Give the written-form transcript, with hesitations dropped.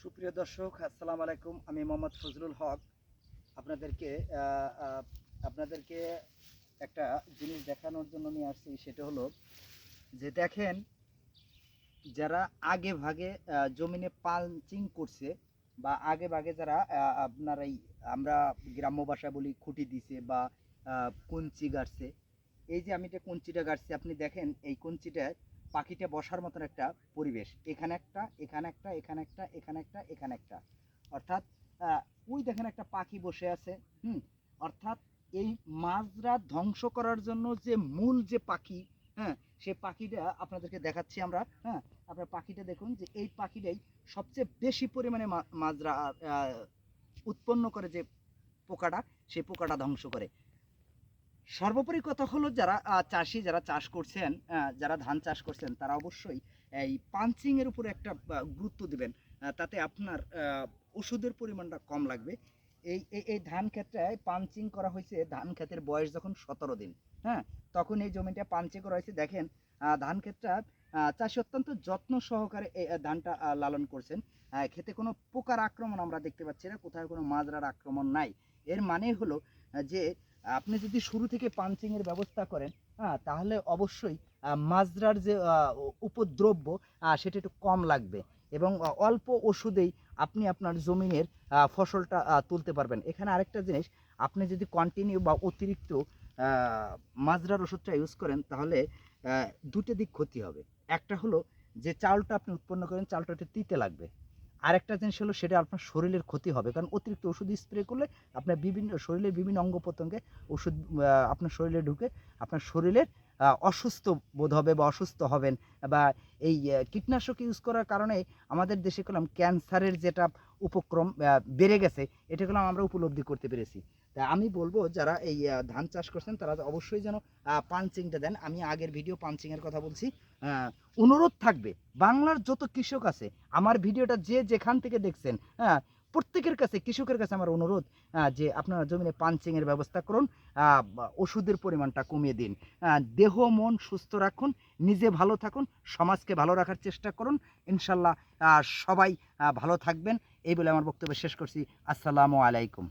সুপ্রিয় দর্শক, আসসালামু আলাইকুম। আমি মোহাম্মদ ফজলুল হক। আপনাদেরকে আপনাদেরকে একটা জিনিস দেখানোর জন্য নিয়ে আসছি। সেটা হলো যে দেখেন, যারা আগে ভাগে জমিনে পাঞ্চিং করছে বা আগে ভাগে যারা আপনার এই আমরা গ্রাম্য ভাষায় বলি খুঁটি দিছে বা কঞ্চি গাড়ছে। এই যে আমি এটা কঞ্চিটা গাড়ছি, আপনি দেখেন এই কঞ্চিটায় পাখিটা বসার মতন একটা পরিবেশ। এখানে একটা, এখানে একটা, এখানে একটা, এখানে একটা, এখানে একটা। অর্থাৎ ওই দেখেন একটা পাখি বসে আছে। অর্থাৎ এই মাজরা ধ্বংস করার জন্য যে মূল যে পাখি, হ্যাঁ, সে পাখিটা আপনাদেরকে দেখাচ্ছি আমরা। হ্যাঁ, আপনার পাখিটা দেখুন যে এই পাখিটাই সবচেয়ে বেশি পরিমাণে মাজরা উৎপন্ন করে। যে পোকাটা, সেই পোকাটা ধ্বংস করে। সর্বোপরি কথা হলো, যারা চাষি, যারা চাষ করছেন, যারা ধান চাষ করছেন, তারা অবশ্যই এই পাঞ্চিংয়ের উপরে একটা গুরুত্ব দিবেন। তাতে আপনার ওষুধের পরিমাণটা কম লাগবে। এই ধান ক্ষেত্রে পাঞ্চিং করা হয়েছে ধান ক্ষেতের বয়স যখন 17 দিন। হ্যাঁ, তখন এই জমিটা পাঞ্চিং করা হয়েছে। দেখেন, ধান ক্ষেতটা চাষি অত্যন্ত যত্ন সহকারে এই ধানটা লালন করছেন। ক্ষেতে কোনো পোকার আক্রমণ আমরা দেখতে পাচ্ছি না, কোথাও কোনো মাজরার আক্রমণ নাই। এর মানে হলো যে আপনি যদি শুরু থেকে পাঞ্চিংয়ের ব্যবস্থা করেন, তাহলে অবশ্যই মাজরার যে উপদ্রব্য সেটা একটু কম লাগবে এবং অল্প ওষুধেই আপনি আপনার জমিনের ফসলটা তুলতে পারবেন। এখানে আরেকটা জিনিস, আপনি যদি কন্টিনিউ বা অতিরিক্ত মাজরার ওষুধটা ইউজ করেন, তাহলে দুটো দিক ক্ষতি হবে। একটা হলো যে চাউলটা আপনি উৎপন্ন করেন, চাউলটা একটু তিতে লাগবে। আরেকটা জিনিস হলো, সেটা আপনার শরীরের ক্ষতি হবে, কারণ অতিরিক্ত ওষুধ স্প্রে করলে আপনার বিভিন্ন শরীরের বিভিন্ন অঙ্গ প্রত্যঙ্গে ওষুধ আপনার শরীরে ঢুকে আপনার শরীরের অসুস্থ বোধ হবে বা অসুস্থ হবেন। বা এই কীটনাশক ইউজ করার কারণে আমাদের দেশে করলাম ক্যান্সারের যেটা উপক্রম বেড়ে গেছে, এটা করলাম আমরা উপলব্ধি করতে পেরেছি। তা আমি বলবো, যারা এই ধান চাষ করছেন, তারা অবশ্যই যেন পাঞ্চিংটা দেন। আমি আগের ভিডিও পাঞ্চিংয়ের কথা বলছি। অনুরোধ থাকবে, বাংলার যত কৃষক আছে, আমার ভিডিওটা যে যেখান থেকে দেখছেন, প্রত্যেকের কাছে, কৃষকের কাছে আমার অনুরোধ, যে আপনারা জমিনে পাঞ্চিংয়ের ব্যবস্থা করুন, ওষুধের পরিমাণটা কমিয়ে দিন। দেহ মন সুস্থ রাখুন, নিজে ভালো থাকুন, সমাজকে ভালো রাখার চেষ্টা করুন। ইনশাল্লাহ সবাই ভালো থাকবেন। এই বলে আমার বক্তব্য শেষ করছি। আসসালামু আলাইকুম।